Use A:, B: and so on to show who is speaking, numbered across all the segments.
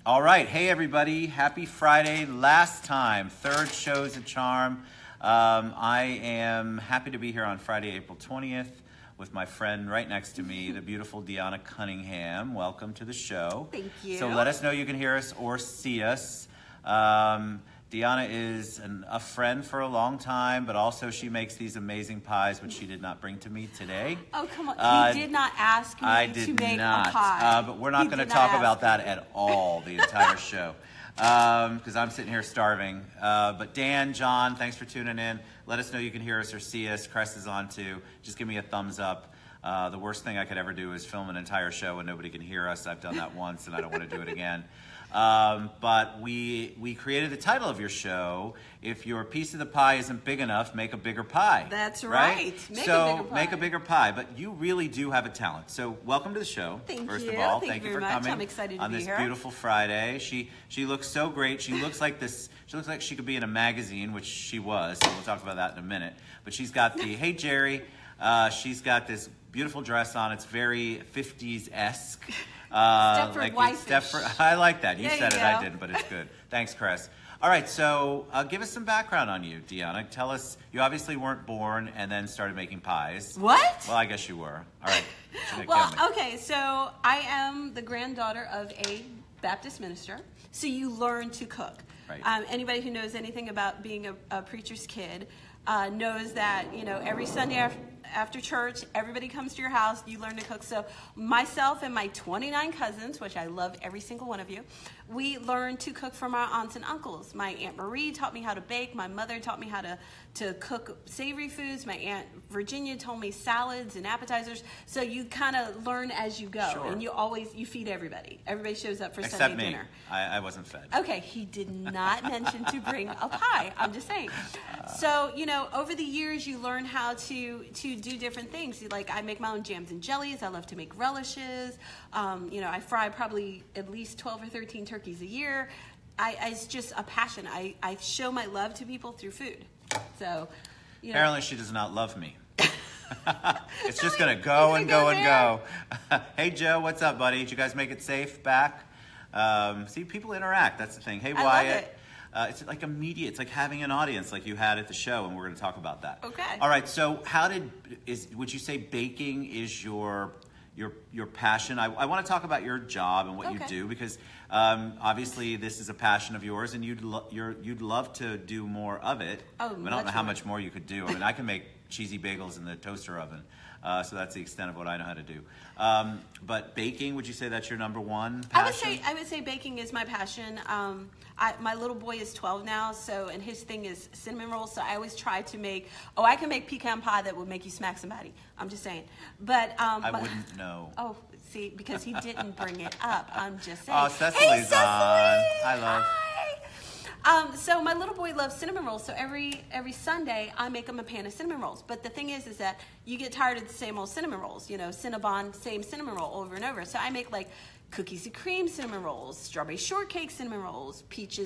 A: All right. Hey, everybody. Happy Friday. Last time. Third show's a charm. I am happy to be here on Friday, April 20th with my friend right next to me, the beautiful Dionna Cunningham. Welcome to the show.
B: Thank you.
A: So let us know you can hear us or see us. Dionna is a friend for a long time, but also she makes these amazing pies, which she did not bring to me today.
B: Oh, come on. You did not ask me to make a pie.
A: But we're not going to talk about that at all the entire show because I'm sitting here starving. But Dan, John, thanks for tuning in. Let us know you can hear us or see us. Cress is on too. Just give me a thumbs up. The worst thing I could ever do is film an entire show and nobody can hear us. I've done that once and I don't want to do it again. But we created the title of your show, If Your Piece of the Pie Isn't Big Enough, Make a Bigger Pie.
B: That's right.
A: Make a bigger pie. But you really do have a talent. So welcome to the show.
B: First
A: of all.
B: Thank you
A: for
B: very much.
A: coming
B: I'm excited to
A: on
B: be
A: this
B: here.
A: Beautiful Friday. She looks so great. She looks like this. She looks like she could be in a magazine, which she was. So we'll talk about that in a minute. But she's got the Hey Jerry. She's got this beautiful dress on. It's very 50s-esque. I like that. You said it, I didn't, but it's good. Thanks, Cress. All right, so give us some background on you, Dionna. Tell us, you obviously weren't born and then started making pies.
B: What?
A: Well, I guess you were. All right.
B: Well, okay, so I am the granddaughter of a Baptist minister, so you learn to cook.
A: Right.
B: Anybody who knows anything about being a preacher's kid knows that, every Sunday after church, everybody comes to your house, you learn to cook. So myself and my 29 cousins, which I love every single one of you, we learned to cook from our aunts and uncles. My Aunt Marie taught me how to bake. My mother taught me how to cook savory foods. My Aunt Virginia told me salads and appetizers. So you kind of learn as you go.
A: Sure.
B: And you feed everybody. Everybody shows up for
A: Except
B: Sunday
A: me.
B: dinner.
A: I wasn't fed.
B: Okay, he did not mention to bring a pie. I'm just saying. So, over the years, you learn how to do different things. Like, I make my own jams and jellies. I love to make relishes. I fry probably at least 12 or 13 turkeys a year. It's just a passion. I show my love to people through food. So,
A: Apparently she does not love me. It's just going to go and go and go. Hey, Joe, what's up, buddy? Did you guys make it safe back? See, people interact. That's the thing. Hey, Wyatt. It's like immediate. It's like having an audience like you had at the show, and we're going to talk about that.
B: Okay.
A: All right. So would you say baking is your passion? I want to talk about your job and what you do because obviously this is a passion of yours, and you'd love to do more of it.
B: Oh,
A: I don't know how much more you could do. I mean, I can make cheesy bagels in the toaster oven. So that's the extent of what I know how to do. But baking, would you say that's your number one passion?
B: I would say baking is my passion. My little boy is 12 now, and his thing is cinnamon rolls. So I always try to make. Oh, I can make pecan pie that would make you smack somebody. I'm just saying. But
A: I wouldn't know.
B: Oh, see, because he didn't bring it up. I'm just saying.
A: Oh, Cecily's on. Hi, love.
B: Hi. So my little boy loves cinnamon rolls. So every Sunday I make him a pan of cinnamon rolls. But the thing is that you get tired of the same old cinnamon rolls. Cinnabon, same cinnamon roll over and over. So I make like cookies and cream cinnamon rolls, strawberry shortcake cinnamon rolls, peach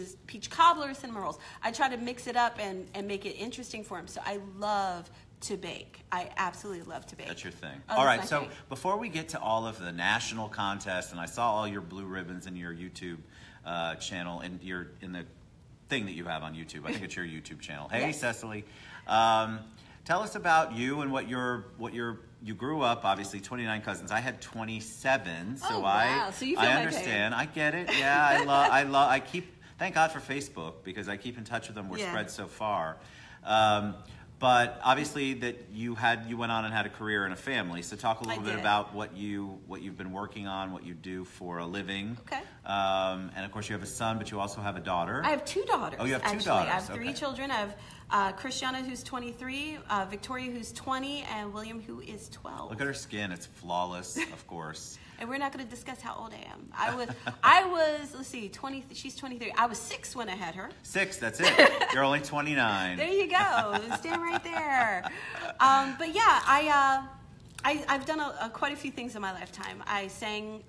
B: cobbler cinnamon rolls. I try to mix it up and make it interesting for him. So I love to bake. I absolutely love to bake.
A: That's your thing.
B: Oh,
A: all right, so before we get to all of the national contests, and I saw all your blue ribbons in your YouTube channel, and you're in the thing that you have on YouTube. I think it's your YouTube channel. Hey, yes. Cecily. Tell us about you and what you grew up, obviously 29 cousins. I had 27, so
B: oh, wow. So you feel
A: I understand. I get it. Yeah, I keep, thank God for Facebook because I keep in touch with them. We're spread so far. But obviously that you went on and had a career and a family. So talk a little bit about what you've been working on, what you do for a living.
B: Okay.
A: And of course you have a son, but you also have a daughter.
B: I have two daughters.
A: Oh, you have two daughters.
B: I have three children. I have Christiana, who's 23, Victoria, who's 20, and William, who is 12.
A: Look at her skin; it's flawless, of course.
B: And we're not going to discuss how old I am. I was, let's see, 20. She's 23. I was 6 when I had her.
A: 6, that's it. You're only 29.
B: There you go. Stand right there. But yeah, I've done quite a few things in my lifetime. I sang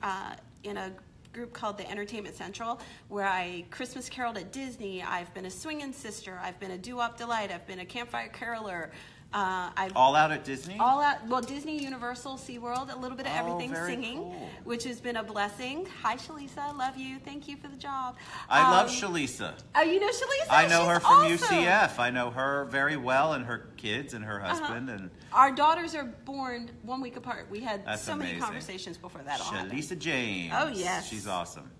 B: in a group called the Entertainment Central, where I Christmas caroled at Disney. I've been a swinging sister. I've been a doo-wop delight. I've been a campfire caroler. I've
A: All out at Disney?
B: all out. Well, Disney, Universal, SeaWorld, a little bit of everything,
A: very
B: singing,
A: cool.
B: which has been a blessing. Hi, Shalisa, I love you. Thank you for the job.
A: I love Shalisa.
B: Oh, you know Shalisa?
A: I know
B: She's
A: her from
B: awesome.
A: UCF. I know her very well, and her kids and her husband. And
B: Our daughters are born 1 week apart. We had
A: That's
B: so many
A: amazing.
B: conversations before that all happened.
A: Shalisa James.
B: Oh, yes.
A: She's awesome.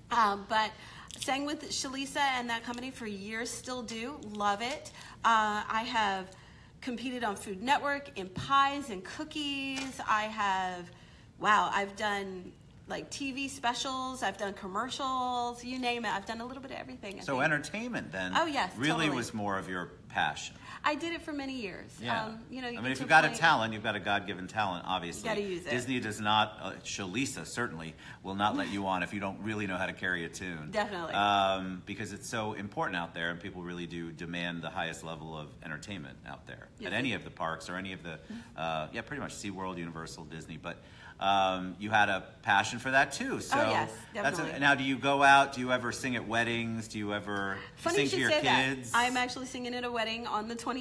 B: But sang with Shalisa and that company for years, still do, love it. I have competed on Food Network in pies and cookies. I've done like TV specials, I've done commercials, you name it. I've done a little bit of everything. I
A: So
B: think.
A: entertainment then
B: Oh, yes,
A: really
B: totally.
A: was more of your passion.
B: I did it for many years.
A: Yeah.
B: You
A: I
B: get
A: mean, if
B: to
A: you've got a
B: point-
A: talent, you've got a God-given talent, obviously.
B: You gotta use it.
A: Disney does not, Shalisa certainly will not let you on if you don't really know how to carry a tune.
B: Definitely.
A: Because it's so important out there, and people really do demand the highest level of entertainment out there
B: Yes.
A: at any of the parks or any of the, pretty much SeaWorld, Universal, Disney. But you had a passion for that too. So
B: yes, definitely.
A: now, do you go out? Do you ever sing at weddings? Do you ever
B: Funny
A: sing
B: you
A: to
B: should
A: your
B: say
A: kids?
B: that. I'm actually singing at a wedding on the 28th.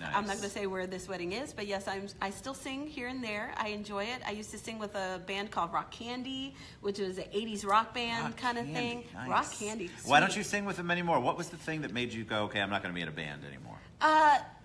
A: Nice.
B: I'm not going to say where this wedding is, but yes, I still sing here and there. I enjoy it. I used to sing with a band called Rock Candy, which was an 80s rock band
A: Rock
B: kind of
A: Candy,
B: thing.
A: nice.
B: Rock Candy.
A: Why don't
B: sweet.
A: you sing with them anymore? What was the thing that made you go, okay, I'm not going to be in a band anymore?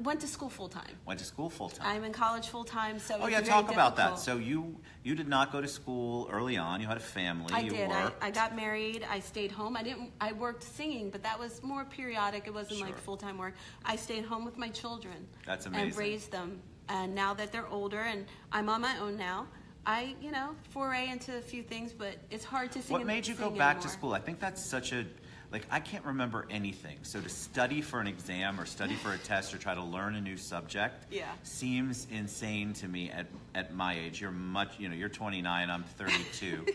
B: Went to school full time.
A: Went to school full time.
B: I'm in college full time, so
A: Oh
B: it's
A: yeah,
B: very
A: talk about that.
B: difficult.
A: So you did not go to school early on. You had a family.
B: I
A: you
B: did.
A: Worked.
B: I got married. I stayed home. I worked singing, but that was more periodic. It wasn't like
A: Sure.
B: full-time work. I stayed home with my children.
A: That's amazing.
B: And raised them. And now that they're older and I'm on my own now, I, foray into a few things, but it's hard to sing.
A: What made you go back to school? I think that's such a, I can't remember anything. So to study for an exam or study for a test or try to learn a new subject seems insane to me at my age. You're you're 29, I'm 32.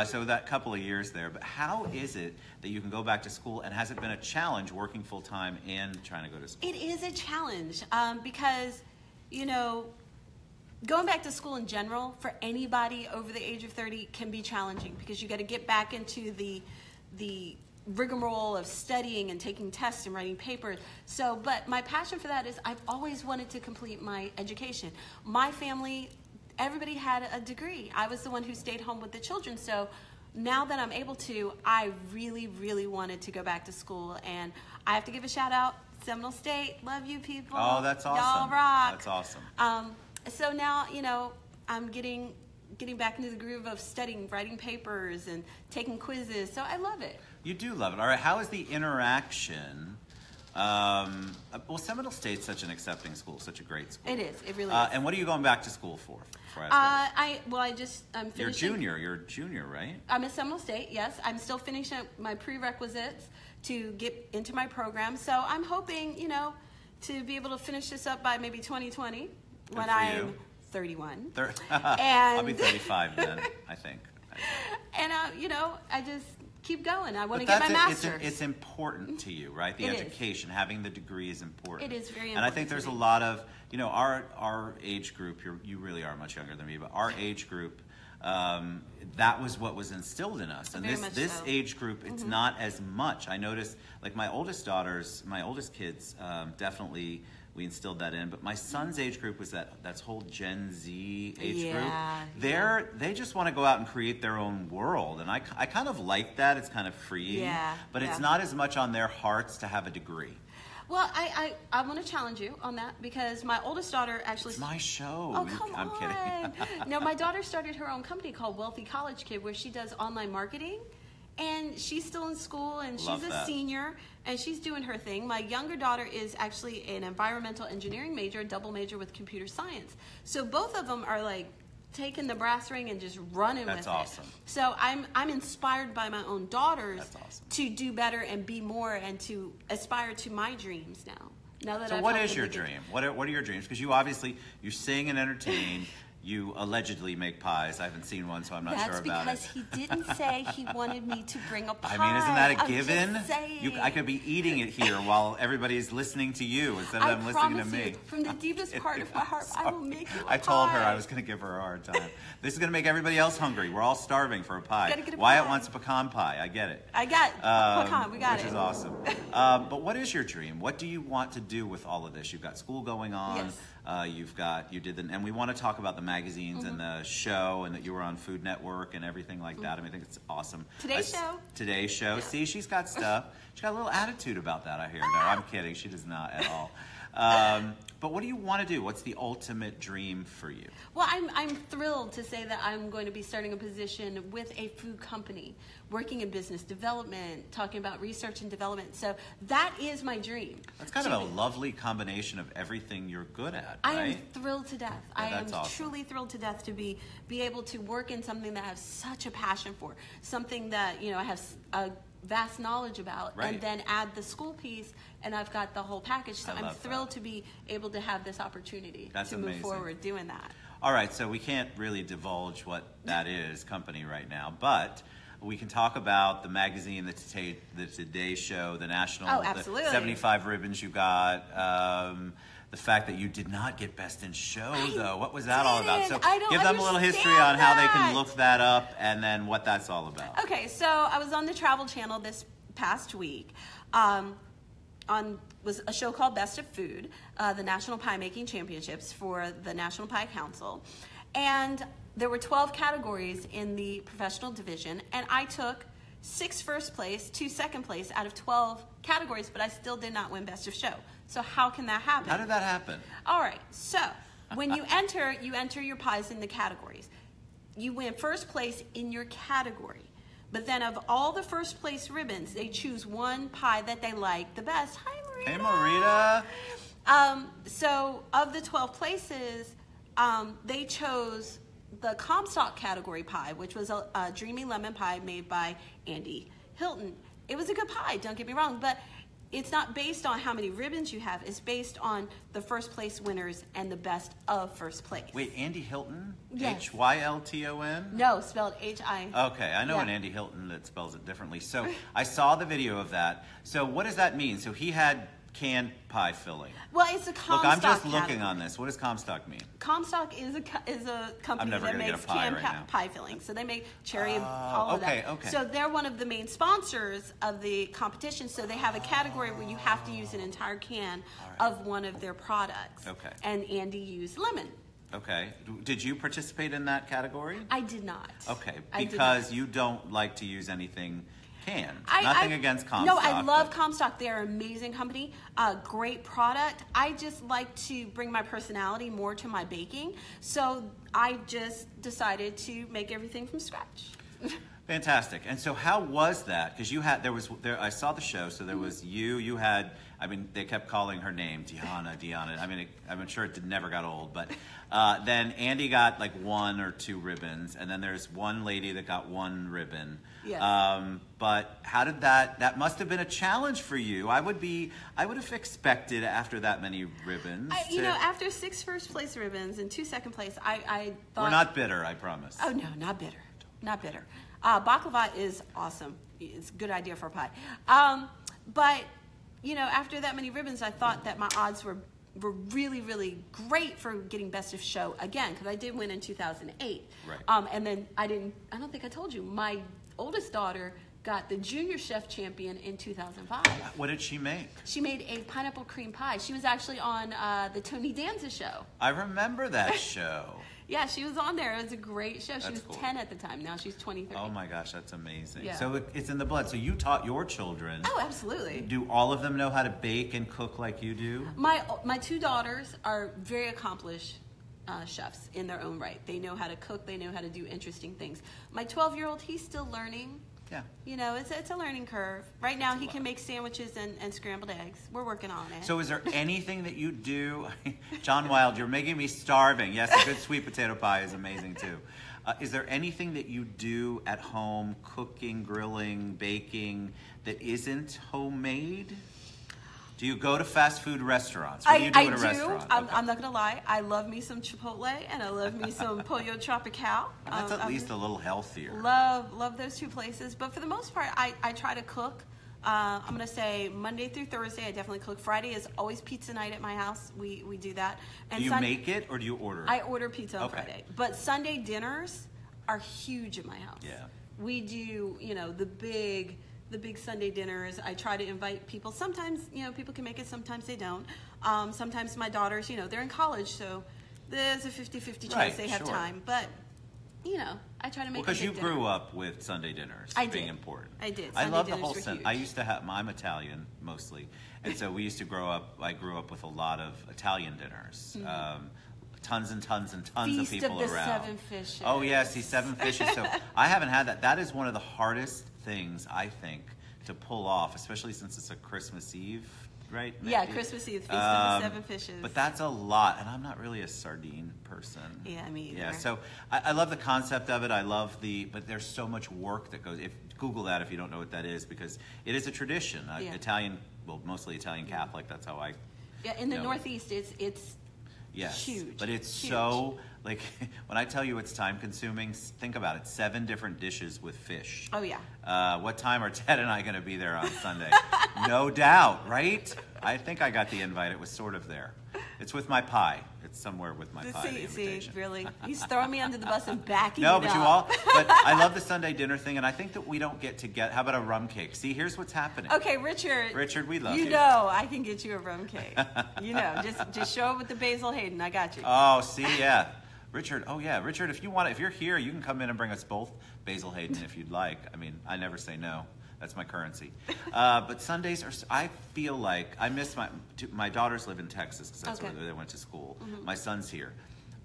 A: So that couple of years there. But how is it that you can go back to school, and has it been a challenge working full time and trying to go to school?
B: It is a challenge because, going back to school in general for anybody over the age of 30 can be challenging because you got to get back into the rigmarole of studying and taking tests and writing papers. So, but my passion for that is I've always wanted to complete my education. My family, everybody had a degree. I was the one who stayed home with the children. So now that I'm able to, I really, really wanted to go back to school. And I have to give a shout out, Seminole State. Love you people.
A: Oh, that's awesome.
B: Y'all rock.
A: That's awesome.
B: So now, I'm getting back into the groove of studying, writing papers, and taking quizzes. So I love it.
A: You do love it. All right, how is the interaction? Well, Seminole State's such an accepting school, such a great school.
B: It is. It really is.
A: And what are you going back to school for? Before I ask that?
B: I'm
A: You're
B: finishing.
A: You're a junior, right?
B: I'm at Seminole State, yes. I'm still finishing up my prerequisites to get into my program. So I'm hoping, to be able to finish this up by maybe 2020 when
A: for
B: I'm
A: you.
B: 31.
A: I'll be 35 then, I think.
B: And, I just keep going. I want to
A: But
B: get my master's.
A: it's important to you, right? The
B: It is.
A: education, having the degree is important.
B: It is very
A: And I think
B: important
A: there's
B: to
A: a
B: me.
A: lot of, our age group, you really are much younger than me, but our age group, that was what was instilled in us. And
B: Very much
A: this
B: so.
A: age group, it's not as much. I noticed, like my oldest kids, definitely we instilled that in. But my son's age group was that's whole Gen Z age group. They just want to go out and create their own world. And I kind of like that. It's kind of freeing.
B: Yeah,
A: but
B: yeah.
A: it's not as much on their hearts to have a degree.
B: Well, I want to challenge you on that because my oldest daughter actually...
A: It's my show.
B: Oh, come
A: I'm
B: on.
A: kidding.
B: No, my daughter started her own company called Wealthy College Kid where she does online marketing. And she's still in school and
A: Love
B: she's a
A: that.
B: senior and she's doing her thing. My younger daughter is actually an environmental engineering major, a double major with computer science. So both of them are like taking the brass ring and just running with it.
A: That's awesome.
B: So I'm inspired by my own daughters
A: That's awesome.
B: to do better and be more and to aspire to my dreams now. Now that
A: So
B: I've
A: what
B: helped
A: is
B: them
A: your
B: to get-
A: dream? What are your dreams? Because you sing and entertain. You allegedly make pies. I haven't seen one, so I'm not sure about
B: That's because he didn't say he wanted me to bring a pie.
A: I mean, isn't that a
B: I'm
A: given?
B: just saying.
A: I could be eating it here while everybody's listening to you instead of them listening to
B: promise
A: me.
B: you, from the deepest part of my heart, I will make you a
A: I told her
B: pie.
A: I was going to give her a hard time. This is going to make everybody else hungry. We're all starving for a pie.
B: Gotta get a
A: Wyatt
B: pie.
A: wants a pecan pie. I get it.
B: I got pecan. We got
A: which
B: it.
A: is awesome. But what is your dream? What do you want to do with all of this? You've got school going on.
B: Yes.
A: You did and we want to talk about the magazines and the show, and that you were on Food Network and everything like that. I mean, I think it's awesome.
B: Today's show.
A: Yeah. See, she's got stuff. She's got a little attitude about that, I hear. No, I'm kidding. She does not at all. But what do you want to do? What's the ultimate dream for you?
B: Well, I'm thrilled to say that I'm going to be starting a position with a food company, working in business development, talking about research and development. So that is my dream.
A: That's kind of a lovely combination of everything you're good at, right?
B: I am thrilled to death.
A: Yeah,
B: I am
A: awesome.
B: Truly thrilled to death to be able to work in something that I have such a passion for, something that I have a vast knowledge about,
A: right.
B: And then add the school piece, and I've got the whole package. So I'm thrilled to be able to have this opportunity to move forward doing that.
A: All right, so we can't really divulge what that is, company, right now, but we can talk about the magazine, the Today Show, the national, the 75 ribbons you got. The fact that you did not get Best in Show, though. What was that all about? So give them a little history on how they can look that up, and then what that's all about.
B: Okay, so I was on the Travel Channel this past week. Was a show called Best of Food, the National Pie Making Championships for the National Pie Council. And there were 12 categories in the professional division, and I took 6 first place, 2 second place out of 12 categories, but I still did not win Best of Show. So how can that happen?
A: How did that happen?
B: All right, so when you enter your pies in the categories. You win first place in your category. But then of all the first place ribbons, they choose one pie that they like the best. Hi, Marita.
A: Hey, Marita.
B: So of the 12 places, they chose the Comstock category pie, which was a dreamy lemon pie made by Andy Hilton. It was a good pie, don't get me wrong, but it's not based on how many ribbons you have. It's based on the first place winners and the best of first place.
A: Wait, Andy Hilton?
B: Yes.
A: H-Y-L-T-O-N?
B: No, spelled H-I.
A: Okay, I know an Andy Hilton that spells it differently. So I saw the video of that. So what does that mean? So he had canned pie filling.
B: Well, it's a Comstock.
A: Look, I'm just looking on this. What does Comstock mean?
B: Comstock is a company that makes canned pie filling. So they make cherry and all of that.
A: Okay.
B: So they're one of the main sponsors of the competition. So they have a category where you have to use an entire can of one of their products.
A: Okay.
B: And Andy used lemon.
A: Okay. Did you participate in that category?
B: I did not.
A: Okay. Because you don't like to use anything canned. Nothing against Comstock.
B: No, I love Comstock. They're an amazing company, great product. I just like to bring my personality more to my baking, so I just decided to make everything from scratch.
A: Fantastic. And so how was that? Because you had, I saw the show, so there was you had, I mean, they kept calling her name, Dionna. I mean, I'm sure it never got old, but then Andy got like 1 or 2 ribbons, and then there's one lady that got 1 ribbon.
B: Yes.
A: But how did that must have been a challenge for you. I would have expected after that many ribbons.
B: After 6 first place ribbons and 2 second place, I thought.
A: We're not bitter, I promise.
B: Oh, no, not bitter. Not bitter. Baklava is awesome. It's a good idea for a pie. But, after that many ribbons, I thought that my odds were really, really great for getting Best of Show again, because I did win in 2008.
A: Right.
B: And then I don't think I told you, my oldest daughter got the Junior Chef Champion in 2005.
A: What did she make?
B: She made a pineapple cream pie. She was actually on the Tony Danza show.
A: I remember that show.
B: Yeah, she was on there. It was a great show. She was
A: cool.
B: 10 at the time. Now she's 23.
A: Oh my gosh, that's amazing.
B: Yeah.
A: So it's in the blood. So you taught your children.
B: Oh, absolutely.
A: Do all of them know how to bake and cook like you do?
B: My 2 daughters are very accomplished chefs in their own right. They know how to cook. They know how to do interesting things. My 12-year-old, he's still learning.
A: Yeah.
B: It's a learning curve. Right now, he can make sandwiches and scrambled eggs. We're working on it.
A: So is there anything that you do? John Wild, you're making me starving. Yes, a good sweet potato pie is amazing, too. Is there anything that you do at home, cooking, grilling, baking, that isn't homemade? Do you go to fast food restaurants? What do you do at a restaurant?
B: I'm not going to lie. I love me some Chipotle, and I love me some Pollo Tropical.
A: That's at least a little healthier.
B: Love those 2 places. But for the most part, I try to cook. I'm going to say Monday through Thursday, I definitely cook. Friday is always pizza night at my house. We do that. And
A: do you make it, or do you order it?
B: I order pizza on Friday. But Sunday dinners are huge at my house.
A: Yeah.
B: We do, the big the big Sunday dinners. I try to invite people. Sometimes, people can make it, sometimes they don't. Sometimes my daughters, they're in college, so there's a 50-50 chance they have time. But, I try to make it.
A: Because you grew up with Sunday dinners being important.
B: I did.
A: I love the whole I used to have, I'm Italian mostly, and so we used to I grew up with a lot of Italian dinners. Tons and tons and tons of people
B: Feast of the
A: around.
B: 7 fishes.
A: Oh yes, these 7 fishes. So I haven't had that. That is one of the hardest things, I think, to pull off, especially since it's a Christmas Eve, right?
B: Yeah, Christmas Eve, Feast of the 7 fishes.
A: But that's a lot, and I'm not really a sardine person.
B: Yeah, me either.
A: Yeah, so I love the concept of it. I love but there's so much work that goes. Google that if you don't know what that is, because it is a tradition. Italian, well, mostly Italian Catholic. That's how I.
B: Yeah, in the Northeast, it's.
A: Yes,
B: huge.
A: But it's huge. So, like, when I tell you it's time-consuming, think about it. 7 different dishes with fish.
B: Oh, yeah.
A: What time are Ted and I going to be there on Sunday? No doubt, right? I think I got the invite. It was sort of there. It's with my pie. It's somewhere with my pie, the invitation.
B: See, really? He's throwing me under the bus and backing
A: No,
B: it
A: but
B: up.
A: but I love the Sunday dinner thing, and I think that we don't get to get, how about a rum cake? See, here's what's happening.
B: Okay, Richard.
A: Richard, we love you.
B: You know I can get you a rum cake. Just show up with the Basil Hayden. I got you.
A: Oh, see, yeah. Richard, Richard, if you're here, you can come in and bring us both Basil Hayden if you'd like. I mean, I never say no. That's my currency. But Sundays I feel like, I miss my daughters live in Texas because that's where they went to school. My son's here.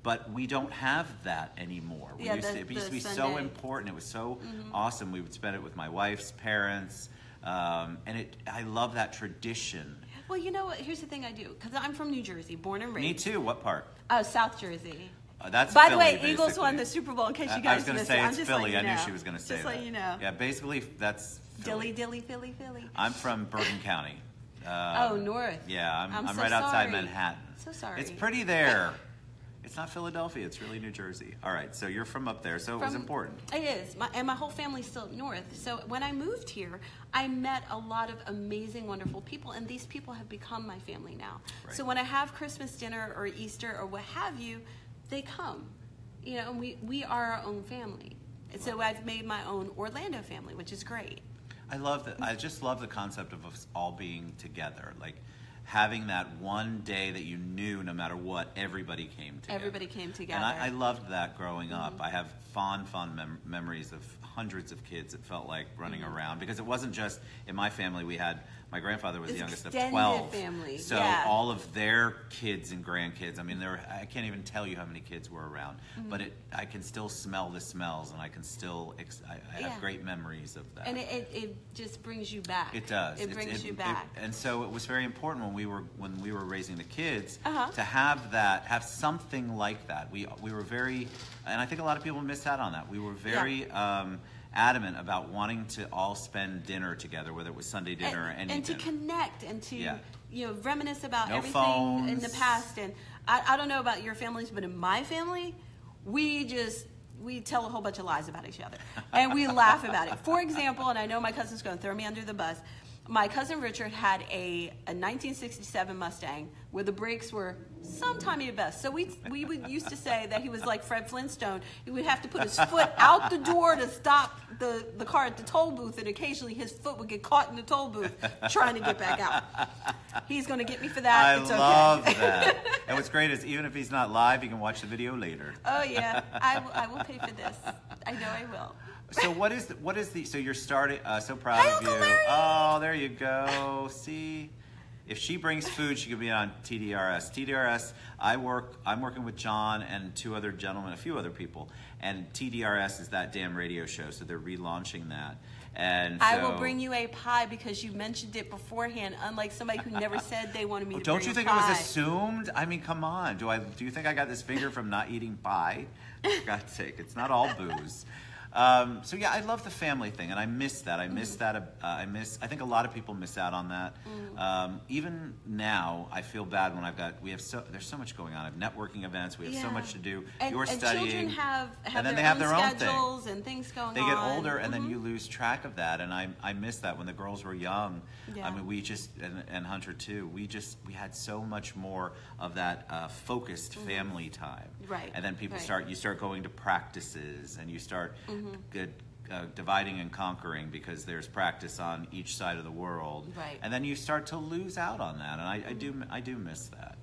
A: But we don't have that anymore. It used to be so important. It was so awesome. We would spend it with my wife's parents. And I love that tradition.
B: Well, you know what? Here's the thing I do. Because I'm from New Jersey, born and raised.
A: Me too. What part?
B: South Jersey.
A: That's
B: By
A: Philly,
B: the way,
A: basically.
B: Eagles won the Super Bowl, in case you guys
A: I was going to say it's Philly. I knew she was going to say that.
B: Just let you know.
A: Yeah, basically that's Philly.
B: Dilly, Philly, Philly.
A: I'm from Bergen County.
B: North.
A: Yeah, I'm
B: so
A: right outside
B: sorry.
A: Manhattan.
B: So sorry.
A: It's pretty there. It's not Philadelphia. It's really New Jersey. All right, so you're from up there, so it was important.
B: It is, and my whole family's still up north. So when I moved here, I met a lot of amazing, wonderful people, and these people have become my family now.
A: Right.
B: So when I have Christmas dinner or Easter or what have you, they come. And we are our own family. And so I've made my own Orlando family, which is great.
A: I love that. I just love the concept of us all being together, like having that one day that you knew no matter what, everybody came together.
B: Everybody came together.
A: And I loved that growing up. I have fond memories of hundreds of kids, it felt like, running around. Because it wasn't just, in my family, my grandfather was the youngest of 12.
B: Family.
A: So all of their kids and grandkids, I mean, I can't even tell you how many kids were around. But I can still smell the smells, and I can still, I have great memories of that.
B: And it just brings you back.
A: It does.
B: It brings you back.
A: And so it was very important when we were raising the kids to have something like that. We were very, and I think a lot of people miss out on that. We were very adamant about wanting to all spend dinner together, whether it was Sunday dinner or any
B: and
A: dinner.
B: To connect and to reminisce about
A: No
B: everything
A: phones.
B: in the past. And I don't know about your families, but in my family, we tell a whole bunch of lies about each other, and we laugh about it. For example, and I know my cousin's going to throw me under the bus, my cousin Richard had a 1967 Mustang where the brakes were some tiny at best. So we would used to say that he was like Fred Flintstone. He would have to put his foot out the door to stop the car at the toll booth, and occasionally his foot would get caught in the toll booth trying to get back out. He's going to get me for that. It's okay.
A: I love that. And what's great is even if he's not live, you can watch the video later.
B: Oh yeah, I will pay for this. I know I will.
A: So so you're starting, so proud of you. Oh, there you go. See, if she brings food, she could be on TDRS. TDRS, I'm working with John and 2 other gentlemen, a few other people, and TDRS is that damn radio show, so they're relaunching that. And so,
B: I will bring you a pie because you mentioned it beforehand, unlike somebody who never said they wanted me to bring a pie.
A: Don't you think it was assumed? I mean, come on. Do you think I got this figure from not eating pie? For God's sake, it's not all booze. So yeah, I love the family thing, and I miss that. I miss that. I think a lot of people miss out on that. Even now, I feel bad when there's so much going on. I have networking events. We have so much to do. You're studying.
B: And children have
A: and then
B: their
A: they have
B: own
A: their own
B: schedules
A: thing.
B: and things going on.
A: They get older, and then you lose track of that. And I miss that when the girls were young.
B: Yeah.
A: I mean, we just and Hunter too. We had so much more of that focused family time.
B: Right.
A: And then you start going to practices, and you start dividing and conquering because there's practice on each side of the world,
B: right.
A: And then you start to lose out on that, and I do miss that.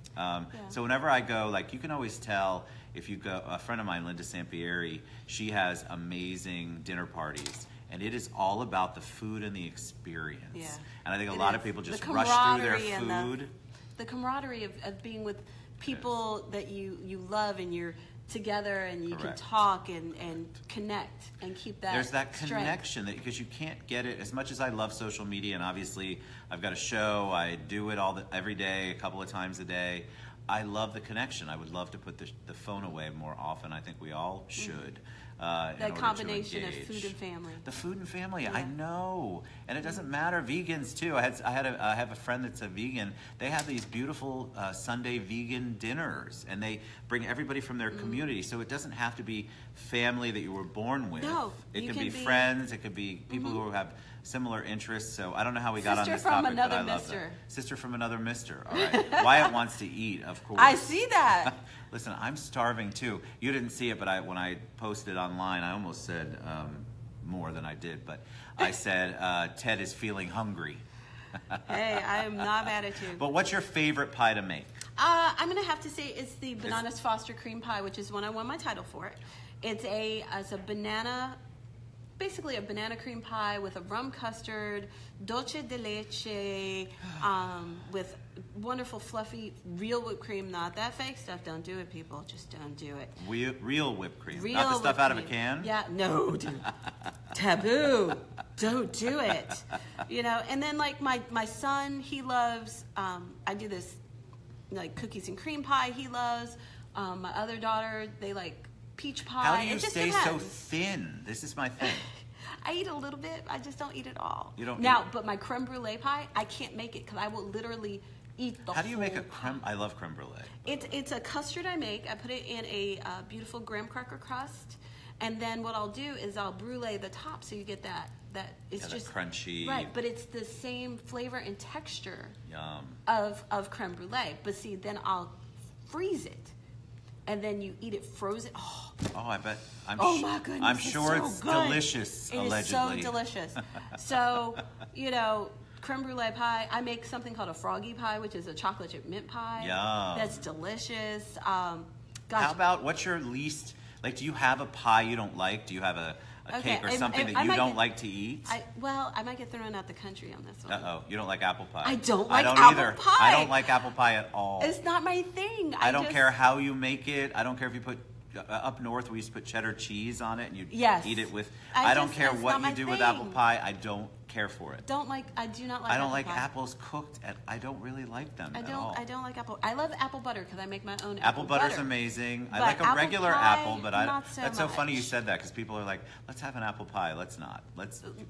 A: So whenever I go, like, you can always tell if you go. A friend of mine, Linda Sampieri, she has amazing dinner parties, and it is all about the food and the experience.
B: Yeah.
A: And I think a lot of people just rush through their food.
B: The camaraderie of being with people that you love, and you're together, and you can talk and connect and keep that.
A: There's that
B: strength.
A: connection that, because you can't get it. As much as I love social media, and obviously I've got a show, I do it every day, a couple of times a day. I love the connection. I would love to put the phone away more often. I think we all should.
B: That combination of food and family.
A: The food and family, I know, and it doesn't matter. Vegans too. I have a friend that's a vegan. They have these beautiful Sunday vegan dinners, and they bring everybody from their community. So it doesn't have to be family that you were born with.
B: No,
A: it can be friends. It could be people who have similar interests. So I don't know how we got on this
B: topic.
A: Sister from another mister. Sister from another mister. All right. Wyatt wants to eat, of course.
B: I see that.
A: Listen, I'm starving too. You didn't see it, but when I posted online, I almost said more than I did. But I said, Ted is feeling hungry.
B: Hey, I am not mad at you.
A: But what's your favorite pie to make?
B: I'm going to have to say it's the Bananas Foster Cream Pie, which is one I won my title for. It's a banana, basically a banana cream pie with a rum custard, dulce de leche, with wonderful fluffy real whipped cream. Not that fake stuff. Don't do it, people. Just don't do it.
A: Real whipped cream.
B: Real
A: not the stuff out of a
B: cream.
A: can?
B: Yeah, no, dude. Taboo. Don't do it. You know, and then like my son, he loves, I do this like cookies and cream pie he loves. My other daughter, they like peach pie.
A: How do you stay so thin? This is my thing.
B: I eat a little bit. I just don't eat it all.
A: You don't
B: now, but my creme brulee pie, I can't make it because I will literally eat the whole.
A: How do you make a creme? I love creme brulee.
B: It's a custard I make. I put it in a beautiful graham cracker crust, and then what I'll do is I'll brulee the top so you get that it's just
A: crunchy.
B: Right, but it's the same flavor and texture.
A: Yum.
B: Of creme brulee. But see, then I'll freeze it. And then you eat it frozen. Oh,
A: I bet.
B: My goodness!
A: I'm sure
B: it's
A: so delicious.
B: It
A: allegedly.
B: Is so delicious. So, you know, creme brulee pie. I make something called a froggy pie, which is a chocolate chip mint pie.
A: Yum.
B: That's delicious.
A: How about what's your least? Like, do you have a pie you don't like? Do you have a cake or something that you don't like to eat?
B: I might get thrown out the country on this one.
A: You don't like apple pie?
B: I don't like
A: apple
B: either.
A: Pie. I don't like apple pie at all.
B: It's not my thing.
A: I don't care how you make it. I don't care if you put up north we used to put cheddar cheese on it and you eat it with. I don't care what you do with apple pie. I don't care for it.
B: I do not like.
A: I don't like
B: pie.
A: Apples cooked. I don't really like them at all.
B: I don't like apple. I love apple butter because I make my own
A: apple butter's
B: butter.
A: Amazing. I
B: But
A: like a regular
B: pie,
A: apple, but that's so
B: much.
A: funny you said that because people are like, let's have an apple pie. Let's not.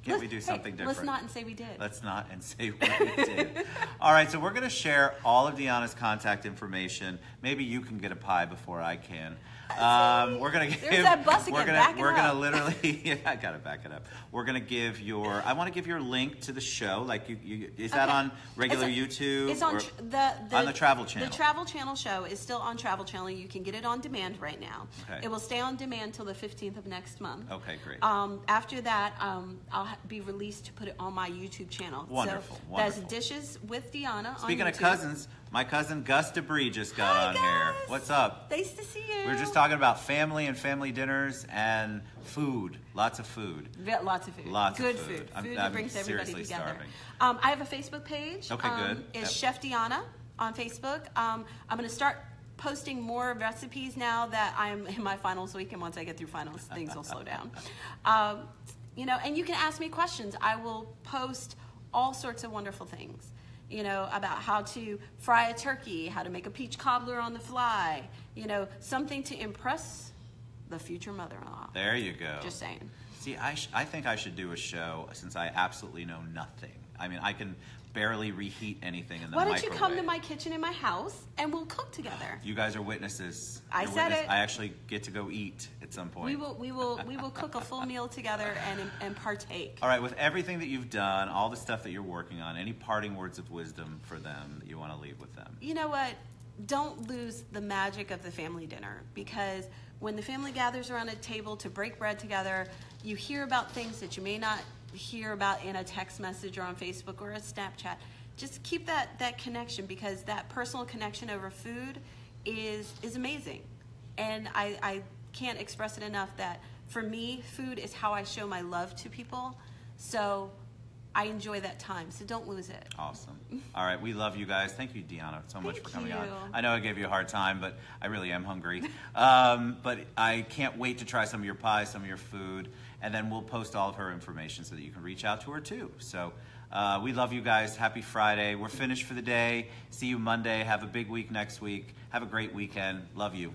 A: Can't we do something different?
B: Let's not and say we did.
A: Let's not and say we did. All right, so we're going to share all of Dionna's contact information. Maybe you can get a pie before I can. We're gonna give.
B: There's that bus again.
A: We're gonna literally. Yeah, I gotta back it up. We're gonna give I want to give your link to the show. Like is that on regular YouTube?
B: It's on
A: on the Travel Channel.
B: The Travel Channel show is still on Travel Channel. You can get it on demand right now.
A: Okay.
B: It will stay on demand till the 15th of next month.
A: Okay, great.
B: After that, I'll be released to put it on my YouTube channel.
A: Wonderful.
B: So that's Dishes with Deonna.
A: Speaking
B: on
A: of cousins, my cousin Gus Debris just got on here. What's up?
B: Nice to see you.
A: We were just talking about family and family dinners and food. Lots of food.
B: Lots of food.
A: Lots
B: good
A: of food.
B: Food
A: I'm
B: brings everybody
A: seriously
B: together.
A: Starving.
B: I have a Facebook page.
A: Okay, good.
B: It's Chef Deonna on Facebook. I'm going to start posting more recipes now that I'm in my finals week, and once I get through finals, things will slow down. You know, and you can ask me questions. I will post all sorts of wonderful things. You know, about how to fry a turkey, how to make a peach cobbler on the fly, you know, something to impress the future mother-in-law.
A: There you go.
B: Just saying.
A: See, I think I should do a show since I absolutely know nothing. I mean, I can barely reheat anything in the microwave.
B: Why don't you come to my kitchen in my house and we'll cook together?
A: You guys are witnesses.
B: I said it.
A: I actually get to go eat at some point.
B: We will cook a full meal together and partake.
A: All right, with everything that you've done, all the stuff that you're working on, any parting words of wisdom for them that you want to leave with them?
B: You know what? Don't lose the magic of the family dinner because when the family gathers around a table to break bread together, you hear about things that you may not hear about in a text message or on Facebook or a Snapchat. Just keep that connection, because that personal connection over food is amazing. And I can't express it enough that for me, food is how I show my love to people. So I enjoy that time, so don't lose it.
A: Awesome. All right, we love you guys. Thank you, Dionna, so much for coming on.
B: you.
A: I know I gave you a hard time, but I really am hungry. But I can't wait to try some of your pies, some of your food, and then we'll post all of her information so that you can reach out to her too. So we love you guys. Happy Friday. We're finished for the day. See you Monday. Have a big week next week. Have a great weekend. Love you.